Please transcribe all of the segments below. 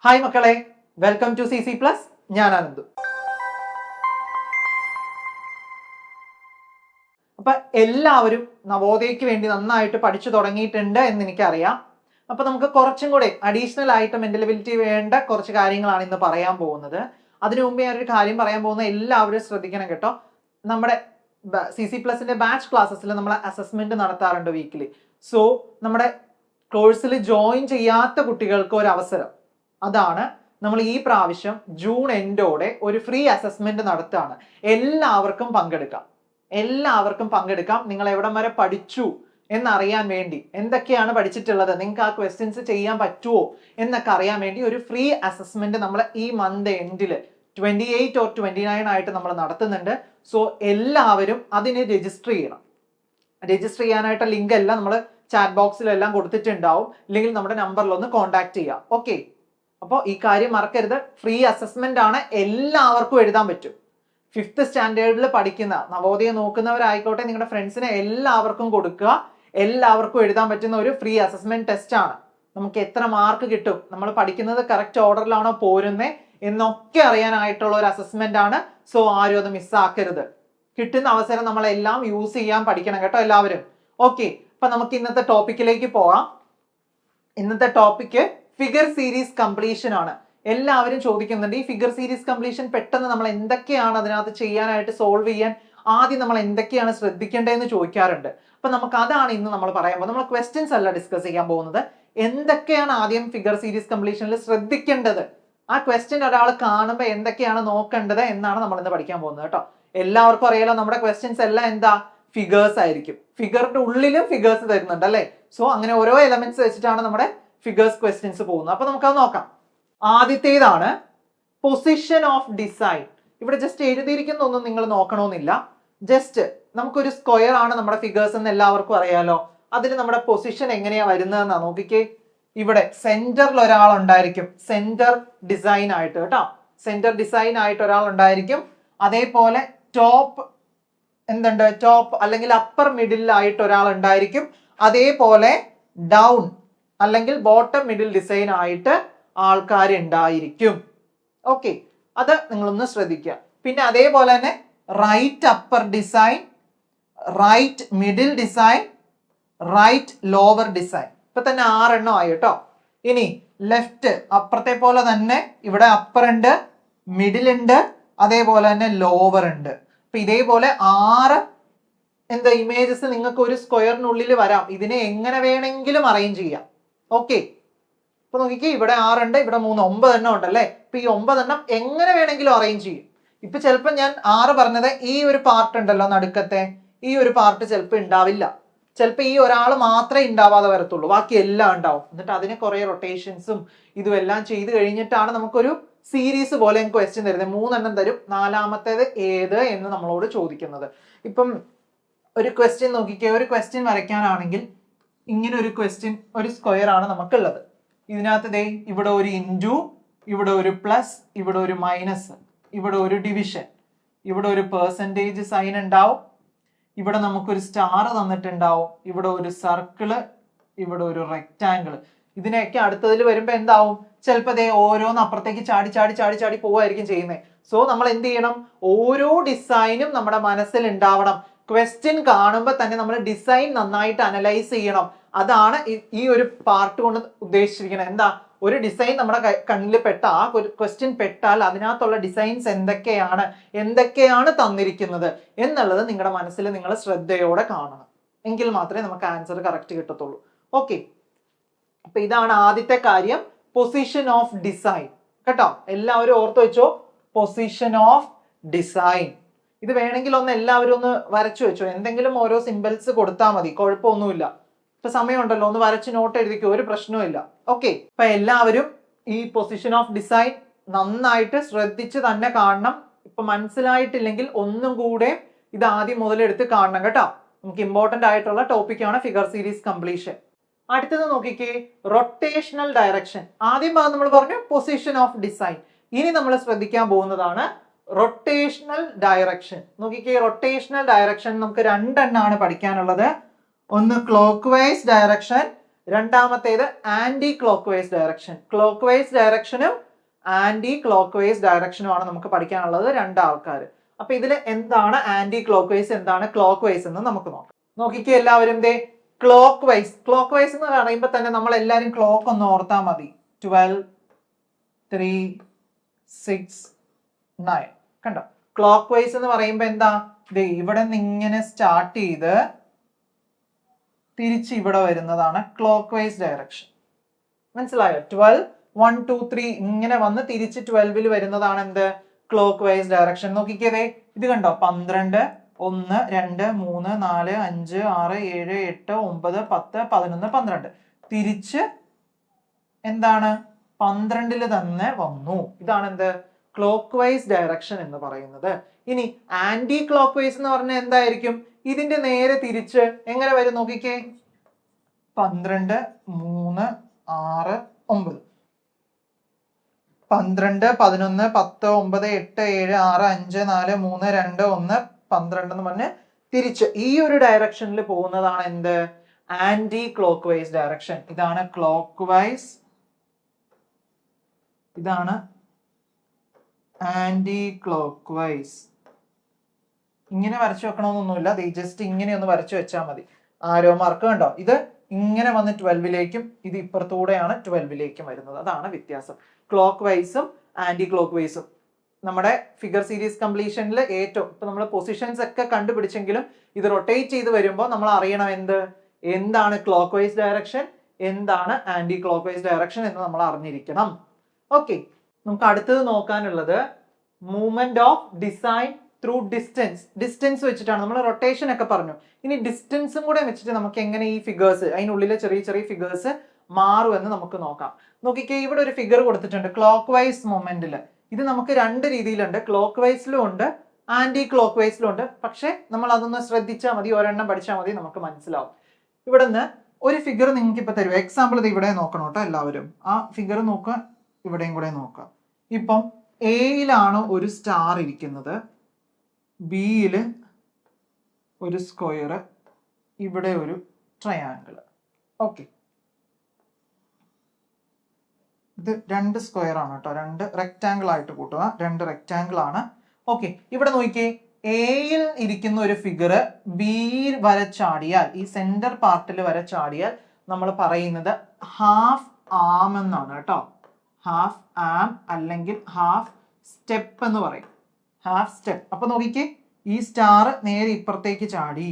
Hi മക്കളെ, welcome to CC Plus. ഞാൻ ആനന്ദു. അപ്പൊ എല്ലാവരും നവോദയക്ക് വേണ്ടി നന്നായിട്ട് പഠിച്ചു തുടങ്ങിയിട്ടുണ്ട് എന്ന് എനിക്കറിയാം. അപ്പൊ നമുക്ക് കുറച്ചും കൂടെ അഡീഷണൽ ആയിട്ട് മെന്റലബിലിറ്റി വേണ്ട കുറച്ച് കാര്യങ്ങളാണ് ഇന്ന് പറയാൻ പോകുന്നത്. അതിനു മുമ്പേ ഞാനൊരു കാര്യം പറയാൻ പോകുന്ന എല്ലാവരും ശ്രദ്ധിക്കണം കേട്ടോ. നമ്മുടെ CC Plusന്റെ ബാച്ച് ക്ലാസ്സസിൽ നമ്മൾ അസസ്മെന്റ് നടത്താറുണ്ട് വീക്കിലി. സോ നമ്മുടെ കോഴ്സിൽ ജോയിൻ ചെയ്യാത്ത കുട്ടികൾക്ക് ഒരു അവസരം, അതാണ് നമ്മൾ ഈ പ്രാവശ്യം ജൂൺ എൻഡോടെ ഒരു ഫ്രീ അസസ്മെന്റ് നടത്തുകയാണ്. എല്ലാവർക്കും പങ്കെടുക്കാം. നിങ്ങൾ എവിടം വരെ പഠിച്ചു എന്നറിയാൻ വേണ്ടി, എന്തൊക്കെയാണ് പഠിച്ചിട്ടുള്ളത്, നിങ്ങൾക്ക് ആ ക്വസ്റ്റ്യൻസ് ചെയ്യാൻ പറ്റുമോ എന്നൊക്കെ അറിയാൻ വേണ്ടി ഒരു ഫ്രീ അസസ്മെന്റ് നമ്മൾ ഈ മന്ത് എൻഡിൽ 28 or 29 ആയിട്ട് നമ്മൾ നടത്തുന്നുണ്ട്. സോ എല്ലാവരും അതിന് രജിസ്റ്റർ ചെയ്യണം. രജിസ്റ്റർ ചെയ്യാനായിട്ട് ലിങ്ക് എല്ലാം നമ്മൾ ചാറ്റ് ബോക്സിലെല്ലാം കൊടുത്തിട്ടുണ്ടാവും. ഇല്ലെങ്കിൽ നമ്മുടെ നമ്പറിൽ ഒന്ന് കോൺടാക്ട് ചെയ്യാം. ഓക്കെ, അപ്പോൾ ഈ കാര്യം മറക്കരുത്. ഫ്രീ അസസ്മെന്റ് ആണ്, എല്ലാവർക്കും എഴുതാൻ പറ്റും. 5th സ്റ്റാൻഡേർഡിൽ പഠിക്കുന്ന നവോദയം നോക്കുന്നവരായിക്കോട്ടെ, നിങ്ങളുടെ ഫ്രണ്ട്സിനെ എല്ലാവർക്കും കൊടുക്കുക. എല്ലാവർക്കും എഴുതാൻ പറ്റുന്ന ഒരു ഫ്രീ അസസ്മെന്റ് ടെസ്റ്റ് ആണ്. നമുക്ക് എത്ര മാർക്ക് കിട്ടും, നമ്മൾ പഠിക്കുന്നത് കറക്റ്റ് ഓർഡറിലാണോ പോരുന്നേ എന്നൊക്കെ അറിയാനായിട്ടുള്ള ഒരു അസസ്മെന്റ് ആണ്. സോ ആരും അത് മിസ്സാക്കരുത്. കിട്ടുന്ന അവസരം നമ്മളെല്ലാം യൂസ് ചെയ്യാൻ പഠിക്കണം കേട്ടോ എല്ലാവരും. ഓക്കെ, അപ്പൊ നമുക്ക് ഇന്നത്തെ ടോപ്പിക്കിലേക്ക് പോകാം. ഇന്നത്തെ ടോപ്പിക്ക് ഫിഗർ സീരീസ് കംപ്ലീഷൻ ആണ്. എല്ലാവരും ചോദിക്കുന്നുണ്ട്, ഈ ഫിഗർ സീരീസ് കംപ്ലീഷൻ പെട്ടെന്ന് നമ്മൾ എന്തൊക്കെയാണ് അതിനകത്ത് ചെയ്യാനായിട്ട്, സോൾവ് ചെയ്യാൻ ആദ്യം നമ്മൾ എന്തൊക്കെയാണ് ശ്രദ്ധിക്കേണ്ടതെന്ന് ചോദിക്കാറുണ്ട്. അപ്പൊ നമുക്ക് അതാണ് ഇന്ന് നമ്മൾ പറയാൻ പോകുന്നത്. നമ്മൾ ക്വസ്റ്റ്യൻസ് അല്ല ഡിസ്കസ് ചെയ്യാൻ പോകുന്നത്. എന്തൊക്കെയാണ് ആദ്യം ഫിഗർ സീരീസ് കംപ്ലീഷനിൽ ശ്രദ്ധിക്കേണ്ടത്, ആ ക്വസ്റ്റ്യൻ ഒരാൾ കാണുമ്പോൾ എന്തൊക്കെയാണ് നോക്കേണ്ടത് എന്നാണ് നമ്മൾ ഇന്ന് പഠിക്കാൻ പോകുന്നത് കേട്ടോ. എല്ലാവർക്കും അറിയാലോ, നമ്മുടെ ക്വസ്റ്റ്യൻസ് എല്ലാം എന്താ, ഫിഗേഴ്സ് ആയിരിക്കും. ഫിഗറിന്റെ ഉള്ളിലും ഫിഗേഴ്സ് തരുന്നുണ്ട് അല്ലേ. സോ അങ്ങനെ ഓരോ എലമെന്റ്സ് വെച്ചിട്ടാണ് നമ്മുടെ ഫിഗേഴ്സ് ക്വസ്റ്റ്യൻസ് പോകുന്നത്. അപ്പൊ നമുക്കത് നോക്കാം. ആദ്യത്തേതാണ് പൊസിഷൻ ഓഫ് ഡിസൈൻ. ഇവിടെ ജസ്റ്റ് എഴുതിയിരിക്കുന്നൊന്നും നിങ്ങൾ നോക്കണമെന്നില്ല. ജസ്റ്റ് നമുക്കൊരു സ്ക്വയർ ആണ് നമ്മുടെ ഫിഗേഴ്സ് എന്ന് എല്ലാവർക്കും അറിയാലോ. അതിൽ നമ്മുടെ പൊസിഷൻ എങ്ങനെയാ വരുന്നതെന്നാ നോക്കിക്കേ. ഇവിടെ സെന്ററിൽ ഒരാൾ ഉണ്ടായിരിക്കും, സെന്റർ ഡിസൈൻ ആയിട്ട് കേട്ടോ. സെന്റർ ഡിസൈൻ ആയിട്ട് ഒരാൾ ഉണ്ടായിരിക്കും. അതേപോലെ ടോപ്പ് അല്ലെങ്കിൽ അപ്പർ മിഡിലായിട്ട് ഒരാൾ ഉണ്ടായിരിക്കും. അതേപോലെ ഡൗൺ അല്ലെങ്കിൽ ബോട്ടം മിഡിൽ ഡിസൈൻ ആയിട്ട് ആൾക്കാർ ഉണ്ടായിരിക്കും. ഓക്കെ, അത് നിങ്ങളൊന്ന് ശ്രദ്ധിക്കുക. പിന്നെ അതേപോലെ തന്നെ right upper design, right middle design, right lower design. ഇപ്പൊ തന്നെ 6 എണ്ണം ആയി കേട്ടോ. ഇനി ലെഫ്റ്റ് അപ്പുറത്തെ പോലെ തന്നെ ഇവിടെ അപ്പർ ഉണ്ട്, മിഡിൽ ഉണ്ട്, അതേപോലെ തന്നെ ലോവർ ഉണ്ട്. അപ്പൊ ഇതേപോലെ 6 ഇമേജസ് നിങ്ങൾക്ക് ഒരു സ്ക്വയറിനുള്ളിൽ വരാം. ഇതിനെ എങ്ങനെ വേണമെങ്കിലും അറേഞ്ച് ചെയ്യാം. ഓക്കെ, ഇപ്പൊ നോക്കിക്കേ, ഇവിടെ 6 ഉണ്ട്, ഇവിടെ 3, 9 എണ്ണം ഉണ്ടല്ലേ. ഇപ്പൊ ഈ 9 എണ്ണം എങ്ങനെ വേണമെങ്കിലും അറേഞ്ച് ചെയ്യും. ഇപ്പൊ ചിലപ്പോൾ ഞാൻ 6 പറഞ്ഞത് ഈ ഒരു പാർട്ട് ഉണ്ടല്ലോ നടുക്കത്തെ, ഈ ഒരു പാർട്ട് ചിലപ്പോൾ ഉണ്ടാവില്ല. ചിലപ്പോൾ ഈ ഒരാൾ മാത്രമേ ഉണ്ടാവാതെ വരത്തുള്ളൂ, ബാക്കി എല്ലാം ഉണ്ടാവും. എന്നിട്ട് അതിന് കുറെ റൊട്ടേഷൻസും ഇതുമെല്ലാം ചെയ്ത് കഴിഞ്ഞിട്ടാണ് നമുക്കൊരു സീരീസ് പോലെ ക്വസ്റ്റ്യൻ തരുന്നത്. 3 എണ്ണം തരും, 4മത്തേത് ഏത് എന്ന് നമ്മളോട് ചോദിക്കുന്നത്. ഇപ്പം ഒരു ക്വസ്റ്റ്യൻ നോക്കിക്കേ, ഒരു ക്വസ്റ്റ്യൻ വരയ്ക്കാനാണെങ്കിൽ ഇങ്ങനെ ഒരു ക്വസ്റ്റ്യൻ, ഒരു സ്ക്വയർ ആണ് നമുക്കുള്ളത്. ഇതിനകത്ത് ദേ ഇവിടെ ഒരു ഇൻറ്റു, ഇവിടെ ഒരു പ്ലസ്, ഇവിടെ ഒരു മൈനസ്, ഇവിടെ ഒരു ഡിവിഷൻ, ഇവിടെ ഒരു പെർസെൻറ്റേജ് സൈൻ ഉണ്ടാവും, ഇവിടെ നമുക്കൊരു സ്റ്റാർ തന്നിട്ടുണ്ടാവും, ഇവിടെ ഒരു സർക്കിള്, ഇവിടെ ഒരു റെക്റ്റാങ്കിൾ. ഇതിനെയൊക്കെ അടുത്തതിൽ വരുമ്പോൾ എന്താവും, ചിലപ്പോൾ ദേ ഓരോന്ന് അപ്പുറത്തേക്ക് ചാടി പോവായിരിക്കും ചെയ്യുന്നത്. സോ നമ്മൾ എന്ത് ചെയ്യണം, ഓരോ ഡിസൈനും നമ്മുടെ മനസ്സിൽ ഉണ്ടാവണം. ക്വസ്റ്റ്യൻ കാണുമ്പോൾ തന്നെ നമ്മൾ ഡിസൈൻ നന്നായിട്ട് അനലൈസ് ചെയ്യണം. അതാണ് ഈ ഒരു പാർട്ട് കൊണ്ട് ഉദ്ദേശിച്ചിരിക്കുന്നത്. എന്താ, ഒരു ഡിസൈൻ നമ്മുടെ കണ്ണിൽ പെട്ട, ആ ക്വസ്റ്റ്യൻ പെട്ടാൽ അതിനകത്തുള്ള ഡിസൈൻസ് എന്തൊക്കെയാണ് തന്നിരിക്കുന്നത് എന്നുള്ളത് നിങ്ങളുടെ മനസ്സിൽ നിങ്ങൾ ശ്രദ്ധയോടെ കാണണം. എങ്കിൽ മാത്രമേ നമുക്ക് ആൻസർ കറക്റ്റ് കിട്ടത്തുള്ളൂ. ഓക്കെ, അപ്പൊ ഇതാണ് ആദ്യത്തെ കാര്യം, പൊസിഷൻ ഓഫ് ഡിസൈൻ കേട്ടോ. എല്ലാവരും ഓർത്ത് വെച്ചോ, പൊസിഷൻ ഓഫ് ഡിസൈൻ. ഇത് വേണമെങ്കിൽ ഒന്ന് എല്ലാവരും ഒന്ന് വരച്ചു വെച്ചോ. എന്തെങ്കിലും ഓരോ സിമ്പിൾസ് കൊടുത്താൽ മതി, കുഴപ്പമൊന്നുമില്ല. ഇപ്പൊ സമയമുണ്ടല്ലോ, ഒന്ന് വരച്ച് നോട്ട് എഴുതിക്കോ, ഒരു പ്രശ്നവും. ഓക്കെ, അപ്പൊ എല്ലാവരും ഈ പൊസിഷൻ ഓഫ് ഡിസൈൻ നന്നായിട്ട് ശ്രദ്ധിച്ച് തന്നെ കാണണം. ഇപ്പൊ മനസ്സിലായിട്ടില്ലെങ്കിൽ ഒന്നും കൂടെ ഇത് ആദ്യം മുതലെടുത്ത് കാണണം കേട്ടോ. നമുക്ക് ഇമ്പോർട്ടന്റ് ആയിട്ടുള്ള ടോപ്പിക്കാണ് ഫിഗർ സീരീസ് കംപ്ലീഷൻ. അടുത്തത് നോക്കിക്കേ, റൊട്ടേഷണൽ ഡയറക്ഷൻ. ആദ്യം നമ്മൾ പറഞ്ഞു പൊസിഷൻ ഓഫ് ഡിസൈൻ. ഇനി നമ്മൾ ശ്രദ്ധിക്കാൻ പോകുന്നതാണ് റൊട്ടേഷണൽ ഡയറക്ഷൻ. നോക്കിക്കേ, റൊട്ടേഷണൽ ഡയറക്ഷൻ നമുക്ക് 2 എണ്ണമാണ് പഠിക്കാനുള്ളത്. ഒന്ന് ക്ലോക്ക് വൈസ് ഡയറക്ഷൻ, രണ്ടാമത്തേത് anti clockwise direction. Clockwise ഡയറക്ഷനും ആന്റി ക്ലോക്ക് വൈസ് ഡയറക്ഷനുമാണ് നമുക്ക് പഠിക്കാനുള്ളത് രണ്ടാൾക്കാർ. അപ്പൊ ഇതിൽ എന്താണ് ആന്റി ക്ലോക്ക് വൈസ്, എന്താണ് ക്ലോക്ക് വൈസ് എന്ന് നമുക്ക് നോക്കാം. നോക്കിക്കേ എല്ലാവരും, ദേ ക്ലോക്ക് വൈസ്. ക്ലോക്ക് വൈസ് എന്ന് പറയുമ്പോൾ തന്നെ നമ്മൾ എല്ലാവരും ക്ലോക്ക് ഒന്ന് ഓർത്താൽ മതി. 12, 3, 6, 9 കണ്ടോ? ക്ലോക്ക് വൈസ് എന്ന് പറയുമ്പോൾ എന്താ, ദേ ഇവിടെ നിന്ന് ഇങ്ങനെ സ്റ്റാർട്ട് ചെയ്ത് തിരിച്ച് ഇവിടെ വരുന്നതാണ് ക്ലോക്ക് വൈസ് ഡയറക്ഷൻ. മനസ്സിലായോ? 12, 1, 2, 3 ഇങ്ങനെ വന്ന് തിരിച്ച് 12ൽ വരുന്നതാണ് എന്ത്, ക്ലോക്ക് വൈസ് ഡയറക്ഷൻ. നോക്കിക്കേ, ഇത് കണ്ടോ, 12, 1, 2, 3, 4, 5, 6, 7, 8, 9, 10, 11, 12 തിരിച്ച് എന്താണ് 12ൽ തന്നെ വന്നു. ഇതാണ് എന്ത്, ക്ലോക്ക് വൈസ് ഡയറക്ഷൻ എന്ന് പറയുന്നത്. ഇനി ആന്റി ക്ലോക്ക് വൈസ് എന്ന് പറഞ്ഞാൽ എന്തായിരിക്കും, ഇതിന്റെ നേരെ തിരിച്ച് എങ്ങനെ വരും നോക്കിക്കേ, 12, 3, 6, 9, 12, 11, 10, 9, 8, 7, 6, 5, 4, 3, 2, 1, 12 എന്ന് പറഞ്ഞ് തിരിച്ച് ഈ ഒരു ഡയറക്ഷനിൽ പോകുന്നതാണ് എന്ത്, ആന്റി ക്ലോക്ക് വൈസ് ഡയറക്ഷൻ. ഇതാണ് ക്ലോക്ക് വൈസ്, ഇതാണ് ആന്റി ക്ലോക്ക് വൈസ്. ഇങ്ങനെ വരച്ചു വെക്കണമെന്നൊന്നുമില്ല, ജസ്റ്റ് ഇങ്ങനെ ഒന്ന് വരച്ചു വെച്ചാൽ മതി. ആരോ മാർക്ക് കണ്ടോ, ഇത് ഇങ്ങനെ വന്ന് 12ലേക്കും ഇത് ഇപ്പുറത്തൂടെയാണ് 12ലേക്കും വരുന്നത്. അതാണ് വ്യത്യാസം ക്ലോക്ക് വൈസും ആന്റി ക്ലോക്ക് വൈസും. നമ്മുടെ ഫിഗർ സീരീസ് കംപ്ലീഷനിൽ ഏറ്റവും ഇപ്പൊ നമ്മൾ പൊസിഷൻസ് ഒക്കെ കണ്ടുപിടിച്ചെങ്കിലും ഇത് റൊട്ടേറ്റ് ചെയ്ത് വരുമ്പോൾ നമ്മൾ അറിയണം എന്താണ് ക്ലോക്ക് വൈസ് ഡയറക്ഷൻ, എന്താണ് ആന്റി ക്ലോക്ക് വൈസ് ഡയറക്ഷൻ എന്ന് നമ്മൾ അറിഞ്ഞിരിക്കണം. ഓക്കെ, നമുക്ക് അടുത്തത് നോക്കാനുള്ളത് movement of design through distance. Distance വെച്ചിട്ടാണ് നമ്മൾ റൊട്ടേഷൻ ഒക്കെ പറഞ്ഞു. ഇനി ഡിസ്റ്റൻസും കൂടെ വെച്ചിട്ട് നമുക്ക് എങ്ങനെ ഈ ഫിഗേഴ്സ്, അതിനുള്ളിലെ ചെറിയ ചെറിയ ഫിഗേഴ്സ് മാറുമെന്ന് നമുക്ക് നോക്കാം. നോക്കിക്കേ, ഇവിടെ ഒരു ഫിഗർ കൊടുത്തിട്ടുണ്ട് ക്ലോക്ക് വൈസ് മൊമെന്റിൽ. ഇത് നമുക്ക് രണ്ട് രീതിയിലുണ്ട്, ക്ലോക്ക് വൈസിലും ഉണ്ട് ആന്റി ക്ലോക്ക് വൈസിലും ഉണ്ട്. പക്ഷെ നമ്മൾ അതൊന്ന് ശ്രദ്ധിച്ചാൽ മതി, ഒരെണ്ണം പഠിച്ചാൽ മതി, നമുക്ക് മനസ്സിലാവും. ഇവിടെ നിന്ന് ഒരു ഫിഗർ നിങ്ങൾക്ക് ഇപ്പൊ തരും. എക്സാമ്പിൾ ഇത് ഇവിടെ നോക്കണം കേട്ടോ എല്ലാവരും. ആ ഫിഗർ നോക്കുക, ഇവിടെയും കൂടെ നോക്കുക. ഇപ്പം എയിലാണ് ഒരു സ്റ്റാർ ഇരിക്കുന്നത്, ബിയിൽ ഒരു സ്ക്വയർ, ഇവിടെ ഒരു ട്രയാങ്കിൾ. ഓക്കെ, ഇത് രണ്ട് സ്ക്വയർ ആണ് കേട്ടോ, രണ്ട് റെക്റ്റാങ്കിൾ ആയിട്ട് കൂട്ടുക, രണ്ട് റെക്റ്റാങ്കിൾ ആണ്. ഓക്കെ, ഇവിടെ നോക്കിയേ, എയിൽ ഇരിക്കുന്ന ഒരു ഫിഗർ ബിയിൽ വരച്ചാടിയാൽ, ഈ സെന്റർ പാർട്ടിൽ വരച്ചാടിയാൽ നമ്മൾ പറയുന്നത് ഹാഫ് ആം എന്നാണ് കേട്ടോ. ഹാഫ് ആം അല്ലെങ്കിൽ ഹാഫ് സ്റ്റെപ്പ് എന്ന് പറയും, ഹാഫ് സ്റ്റെപ്പ്. അപ്പൊ നോക്കിക്കേ, ഈ സ്റ്റാർ നേരെ ഇപ്പുറത്തേക്ക് ചാടി,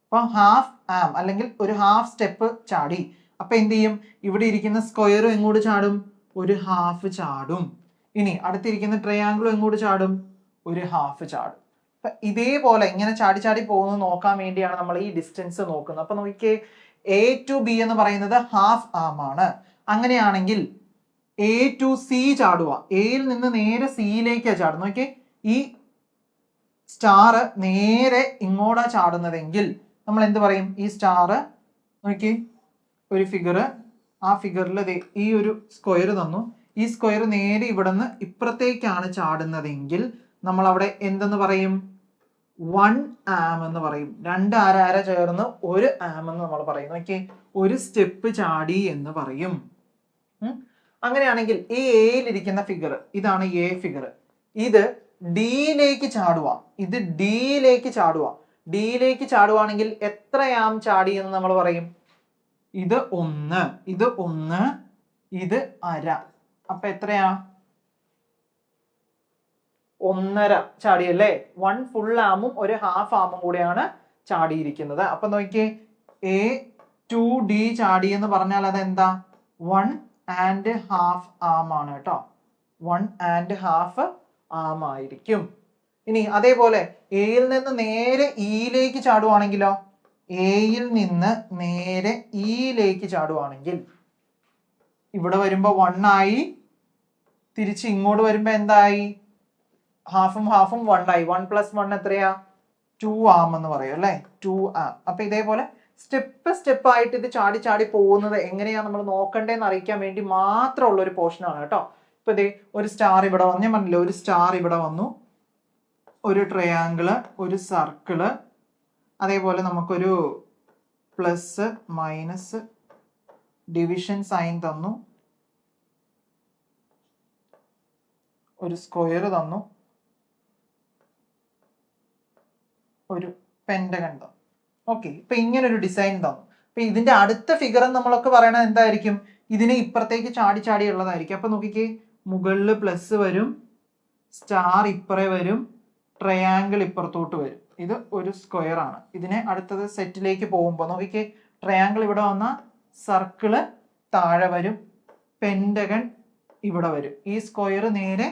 അപ്പൊ ഹാഫ് ആം അല്ലെങ്കിൽ ഒരു ഹാഫ് സ്റ്റെപ്പ് ചാടി. അപ്പൊ എന്ത് ചെയ്യും, ഇവിടെ ഇരിക്കുന്ന സ്ക്വയറും എങ്ങോട്ട് ചാടും, ഒരു ഹാഫ് ചാടും. ഇനി അടുത്തിരിക്കുന്ന ട്രയാങ്കിളും എങ്ങോട്ട് ചാടും, ഒരു ഹാഫ് ചാടും. അപ്പൊ ഇതേപോലെ ഇങ്ങനെ ചാടി ചാടി പോകുന്നത് നോക്കാൻ വേണ്ടിയാണ് നമ്മൾ ഈ ഡിസ്റ്റൻസ് നോക്കുന്നത്. അപ്പൊ നോക്കിയേ, എ ടു ബി എന്ന് പറയുന്നത് ഹാഫ് ആം ആണ്. അങ്ങനെയാണെങ്കിൽ എ ടു സി ചാടുക, എയിൽ നിന്ന് നേരെ സിയിലേക്കാ ചാടും. നോക്കിയേ, ഈ സ്റ്റാർ നേരെ ഇങ്ങോട്ടാ ചാടുന്നതെങ്കിൽ നമ്മൾ എന്ത് പറയും, ഈ സ്റ്റാർ നോക്കി ഒരു ഫിഗർ, ആ ഫിഗറിൽ ഈ ഒരു സ്ക്വയർ തന്നു, ഈ സ്ക്വയർ നേരെ ഇവിടെ നിന്ന് ഇപ്പുറത്തേക്കാണ് ചാടുന്നതെങ്കിൽ നമ്മൾ അവിടെ എന്തെന്ന് പറയും, 1 ആം എന്ന് പറയും. രണ്ട് ആര ചേർന്ന് ഒരു ആം എന്ന് നമ്മൾ പറയും. നോക്കി, ഒരു സ്റ്റെപ്പ് ചാടി എന്ന് പറയും. അങ്ങനെയാണെങ്കിൽ ഈ എയിലിരിക്കുന്ന ഫിഗർ, ഇതാണ് എ ഫിഗർ, ഇത് ഡിയിലേക്ക് ചാടുക, ഇത് ഡിയിലേക്ക് ചാടുക. ഡിയിലേക്ക് ചാടുവാണെങ്കിൽ എത്ര ആം ചാടി എന്ന് നമ്മൾ പറയും, ഇത് 1, ഇത് 1, ഇത് അര. അപ്പൊ എത്രയാ, 1.5 ചാടിയല്ലേ. 1 ഫുൾ ആമും ഒരു ഹാഫ് ആമും കൂടെയാണ് ചാടിയിരിക്കുന്നത്. അപ്പൊ നോക്കിയേ, എ ടു ഡി ചാടി എന്ന് പറഞ്ഞാൽ അതെന്താ, 1.5 ആം ആണ് കേട്ടോ, 1.5 ആം ആയിരിക്കും. ഇനി അതേപോലെ എയിൽ നിന്ന് നേരെ ഇയിലേക്ക് ചാടുവാണെങ്കിലോ, എയിൽ നിന്ന് നേരെ ഇയിലേക്ക് ചാടുവാണെങ്കിൽ ഇവിടെ വരുമ്പോ 1 ആയി, തിരിച്ച് ഇങ്ങോട്ട് വരുമ്പോ എന്തായി, ഹാഫും ഹാഫും 1 ആയി. 1 + 1 എത്രയാ, 2 ആം എന്ന് പറയും അല്ലെ, 2 ആം. അപ്പൊ ഇതേപോലെ സ്റ്റെപ്പ് ആയിട്ട് ഇത് ചാടി ചാടി പോകുന്നത് എങ്ങനെയാ നമ്മൾ നോക്കണ്ടേന്ന് അറിയിക്കാൻ വേണ്ടി മാത്രമുള്ള ഒരു പോർഷൻ ആണ് കേട്ടോ. ഇപ്പൊ ഇതേ ഒരു സ്റ്റാർ ഇവിടെ വന്നു, ഞാൻ പറഞ്ഞില്ല, ഒരു സ്റ്റാർ ഇവിടെ വന്നു, ഒരു ട്രയാങ്കിള്, ഒരു സർക്കിള്, അതേപോലെ നമുക്കൊരു പ്ലസ് മൈനസ് ഡിവിഷൻ സൈൻ തന്നു, ഒരു സ്ക്വയർ തന്നു, ഒരു പെന്റഗൺ തന്നു. ഓക്കെ, ഇപ്പൊ ഇങ്ങനെ ഒരു ഡിസൈൻ തന്നു. അപ്പൊ ഇതിന്റെ അടുത്ത ഫിഗർ നമ്മളൊക്കെ പറയണത് എന്തായിരിക്കും? ഇതിനെ ഇപ്പുറത്തേക്ക് ചാടി ചാടി ഉള്ളതായിരിക്കും. അപ്പൊ നോക്കിക്കേ, മുകളിൽ പ്ലസ് വരും, സ്റ്റാർ ഇപ്പറേ വരും, ട്രയാങ്കിൾ ഇപ്പുറത്തോട്ട് വരും. ഇത് ഒരു സ്ക്വയർ ആണ്. ഇതിനെ അടുത്തത് സെറ്റിലേക്ക് പോകുമ്പോൾ നോക്കിക്കേ, ട്രയാങ്കിൾ ഇവിടെ വന്ന സർക്കിള് താഴെ വരും, പെന്റഗൺ ഇവിടെ വരും. ഈ സ്ക്വയർ നേരെ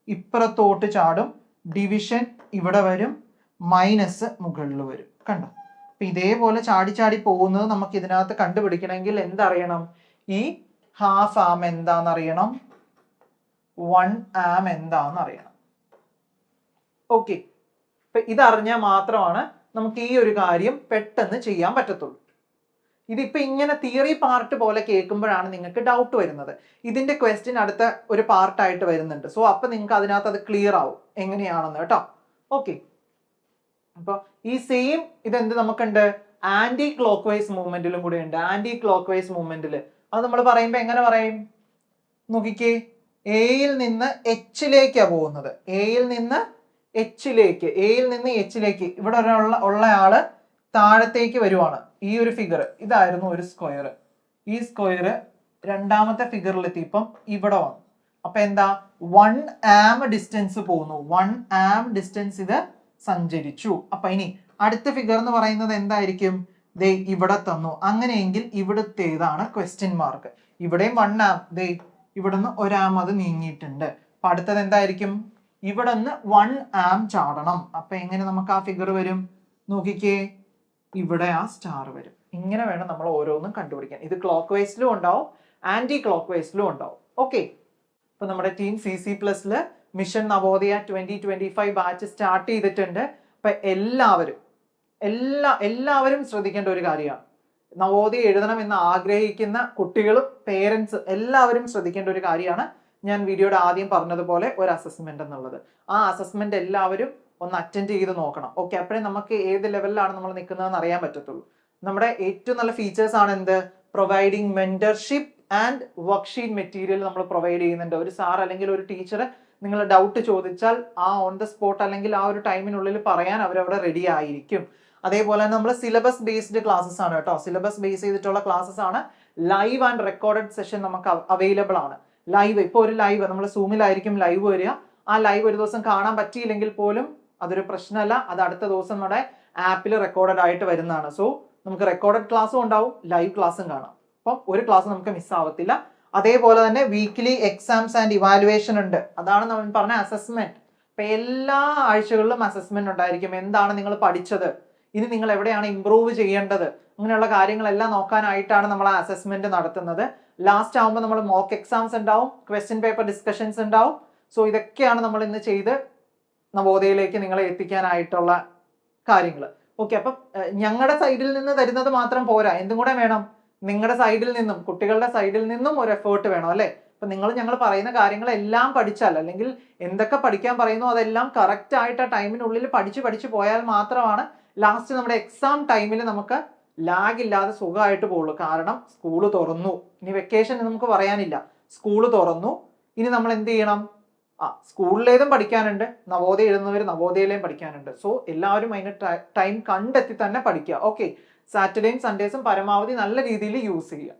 ഇപ്പുറത്തോട്ട് ചാടും, ഡിവിഷൻ ഇവിടെ വരും, മൈനസ് മുകളിൽ വരും. കണ്ടോ? അപ്പൊ ഇതേപോലെ ചാടി ചാടി പോകുന്നത് നമുക്ക് ഇതിനകത്ത് കണ്ടുപിടിക്കണമെങ്കിൽ എന്തറിയണം? ഈ ഹാഫ് ആം എന്താണെന്നറിയണം, 1 ആം എന്താണെന്നറിയണം. ഓക്കെ, ഇപ്പൊ ഇതറിഞ്ഞാൽ മാത്രമാണ് നമുക്ക് ഈ ഒരു കാര്യം പെട്ടെന്ന് ചെയ്യാൻ പറ്റത്തുള്ളൂ. ഇതിപ്പോ ഇങ്ങനെ തിയറി പാർട്ട് പോലെ കേൾക്കുമ്പോഴാണ് നിങ്ങൾക്ക് ഡൗട്ട് വരുന്നത്. ഇതിന്റെ ക്വസ്റ്റ്യൻ അടുത്ത ഒരു പാർട്ടായിട്ട് വരുന്നുണ്ട്. സോ അപ്പൊ നിങ്ങൾക്ക് അതിനകത്ത് അത് ക്ലിയർ ആവും എങ്ങനെയാണെന്ന് കേട്ടോ. ഓക്കെ, അപ്പൊ ഈ സെയിം ഇതെന്ത് നമുക്കുണ്ട്? ആന്റി ക്ലോക്ക് വൈസ് മൂവ്മെന്റിലും കൂടെ ഉണ്ട്. ആന്റി ക്ലോക്ക് വൈസ് മൂവ്മെന്റിൽ അത് നമ്മൾ പറയുമ്പോ എങ്ങനെ പറയും? നോക്കിക്കേ, എയിൽ നിന്ന് എച്ചിലേക്കാ പോകുന്നത്. എയിൽ നിന്ന് എച്ചിലേക്ക് ഇവിടെ ഉള്ളയാള് താഴത്തേക്ക് വരുവാണ്. ഈ ഒരു ഫിഗർ ഇതായിരുന്നു ഒരു സ്ക്വയർ. ഈ സ്ക്വയർ രണ്ടാമത്തെ ഫിഗറിൽ എത്തിയപ്പം ഇവിടെ വന്നു. അപ്പൊ എന്താ? 1 ആം ഡിസ്റ്റൻസ് പോകുന്നു. 1 ആം ഡിസ്റ്റൻസ് ഇത് സഞ്ചരിച്ചു. അപ്പൊ ഇനി അടുത്ത ഫിഗർ എന്ന് പറയുന്നത് എന്തായിരിക്കും? ദേ ഇവിടെ തന്നു. അങ്ങനെയെങ്കിൽ ഇവിടുത്തേതാണ് ക്വസ്റ്റ്യൻ മാർക്ക്. ഇവിടെയും 1 ആം, ദേ ഇവിടുന്ന് 1 ആം അത് നീങ്ങിയിട്ടുണ്ട്. അപ്പൊ അടുത്തത് എന്തായിരിക്കും? ഇവിടെ നിന്ന് 1 ആം ചാടണം. അപ്പൊ എങ്ങനെ നമുക്ക് ആ ഫിഗർ വരും? നോക്കിക്കേ, ഇവിടെ ആ സ്റ്റാർ വരും. ഇങ്ങനെ വേണം നമ്മൾ ഓരോന്നും കണ്ടുപിടിക്കാൻ. ഇത് ക്ലോക്ക് വൈസിലും ഉണ്ടാവും, ആന്റി ക്ലോക്ക് വൈസിലും ഉണ്ടാവും. ഓക്കെ, ഇപ്പൊ നമ്മുടെ ടീം CC+ല് മിഷൻ നവോദയ 2025 ബാച്ച് സ്റ്റാർട്ട് ചെയ്തിട്ടുണ്ട്. അപ്പൊ എല്ലാവരും ശ്രദ്ധിക്കേണ്ട ഒരു കാര്യമാണ്. നവോദയ എഴുതണം എന്ന് ആഗ്രഹിക്കുന്ന കുട്ടികളും പേരൻസ് എല്ലാവരും ശ്രദ്ധിക്കേണ്ട ഒരു കാര്യമാണ്. ഞാൻ വീഡിയോയുടെ ആദ്യം പറഞ്ഞതുപോലെ ഒരു അസസ്മെന്റ് എന്നുള്ളത്. ആ അസസ്മെന്റ് എല്ലാവരും ഒന്ന് അറ്റൻഡ് ചെയ്ത് നോക്കണം. ഓക്കെ, അപ്പോഴേ നമുക്ക് ഏത് ലെവലിലാണ് നമ്മൾ നിൽക്കുന്നതെന്ന് അറിയാൻ പറ്റത്തുള്ളൂ. നമ്മുടെ ഏറ്റവും നല്ല ഫീച്ചേഴ്സ് ആണ് എന്ത്? Providing mentorship and worksheet material നമ്മൾ പ്രൊവൈഡ് ചെയ്യുന്നുണ്ട്. ഒരു സാർ അല്ലെങ്കിൽ ഒരു ടീച്ചർ നിങ്ങൾ ഡൗട്ട് ചോദിച്ചാൽ ആ ഓൺ ദ സ്പോട്ട് അല്ലെങ്കിൽ ആ ഒരു ടൈമിനുള്ളിൽ പറയാൻ അവരവിടെ റെഡി ആയിരിക്കും. അതേപോലെ തന്നെ നമ്മൾ സിലബസ് ബേസ്ഡ് ക്ലാസ്സസ് ആണ് കേട്ടോ. സിലബസ് ബേസ് ചെയ്തിട്ടുള്ള ക്ലാസ്സസ് ആണ്. ലൈവ് ആൻഡ് റെക്കോർഡഡ് സെഷൻ നമുക്ക് അവൈലബിൾ ആണ്. ലൈവ്, ഇപ്പോൾ ഒരു ലൈവ് നമ്മൾ സൂമിലായിരിക്കും ലൈവ് വരിക. ആ ലൈവ് ഒരു ദിവസം കാണാൻ പറ്റിയില്ലെങ്കിൽ പോലും അതൊരു പ്രശ്നമല്ല. അത് അടുത്ത ദിവസം നമ്മുടെ ആപ്പിൽ റെക്കോർഡഡ് ആയിട്ട് വരുന്നതാണ്. സോ നമുക്ക് റെക്കോർഡഡ് ക്ലാസ്സും ഉണ്ടാവും, ലൈവ് ക്ലാസ്സും കാണാം. അപ്പം ഒരു ക്ലാസ് നമുക്ക് മിസ്സാവത്തില്ല. അതേപോലെ തന്നെ വീക്ക്ലി എക്സാംസ് ആൻഡ് ഇവാലുവേഷൻ ഉണ്ട്. അതാണ് നമ്മൾ പറഞ്ഞ അസസ്മെന്റ്. ഇപ്പൊ എല്ലാ ആഴ്ചകളിലും അസസ്മെന്റ് ഉണ്ടായിരിക്കും. എന്താണ് നിങ്ങൾ പഠിച്ചത്, ഇനി നിങ്ങൾ എവിടെയാണ് ഇംപ്രൂവ് ചെയ്യേണ്ടത്, അങ്ങനെയുള്ള കാര്യങ്ങളെല്ലാം നോക്കാനായിട്ടാണ് നമ്മൾ ആ അസസ്മെന്റ് നടത്തുന്നത്. ലാസ്റ്റ് ആവുമ്പോൾ നമ്മൾ മോക്ക് എക്സാംസ് ഉണ്ടാവും, ക്വസ്റ്റ്യൻ പേപ്പർ ഡിസ്കഷൻസ് ഉണ്ടാവും. സോ ഇതൊക്കെയാണ് നമ്മൾ ഇന്ന് ചെയ്ത് നവോദയയിലേക്ക് നിങ്ങളെ എത്തിക്കാനായിട്ടുള്ള കാര്യങ്ങൾ. ഓക്കെ, അപ്പം ഞങ്ങളുടെ സൈഡിൽ നിന്ന് തരുന്നത് മാത്രം പോരാ, എന്തും കൂടെ വേണം. നിങ്ങളുടെ സൈഡിൽ നിന്നും, കുട്ടികളുടെ സൈഡിൽ നിന്നും ഒരു എഫേർട്ട് വേണം അല്ലേ. അപ്പൊ ഞങ്ങൾ പറയുന്ന കാര്യങ്ങളെല്ലാം പഠിച്ചാൽ, അല്ലെങ്കിൽ എന്തൊക്കെ പഠിക്കാൻ പറയുന്നു അതെല്ലാം കറക്റ്റ് ആയിട്ട് ആ ടൈമിനുള്ളിൽ പഠിച്ചു പോയാൽ മാത്രമാണ് ലാസ്റ്റ് നമ്മുടെ എക്സാം ടൈമിൽ നമുക്ക് ലാഗ് ഇല്ലാതെ സുഖമായിട്ട് പോകുള്ളൂ. കാരണം സ്കൂള് തുറന്നു, ഇനി വെക്കേഷൻ നമുക്ക് പറയാനില്ല. സ്കൂള് തുറന്നു, ഇനി നമ്മൾ എന്ത് ചെയ്യണം? സ്കൂളിലേതും പഠിക്കാനുണ്ട്, നവോദയ എഴുതുന്നവർ നവോദയയിലേയും പഠിക്കാനുണ്ട്. സോ എല്ലാവരും അതിന് ടൈം കണ്ടെത്തി തന്നെ പഠിക്കുക. ഓക്കെ, സാറ്റർഡേയും സൺഡേസും പരമാവധി നല്ല രീതിയിൽ യൂസ് ചെയ്യുക.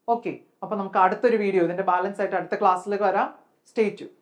ഓക്കെ, അപ്പൊ നമുക്ക് അടുത്തൊരു വീഡിയോ ഇതിന്റെ ബാലൻസ് ആയിട്ട് അടുത്ത ക്ലാസ്സിലേക്ക് വരാം. Stay tune.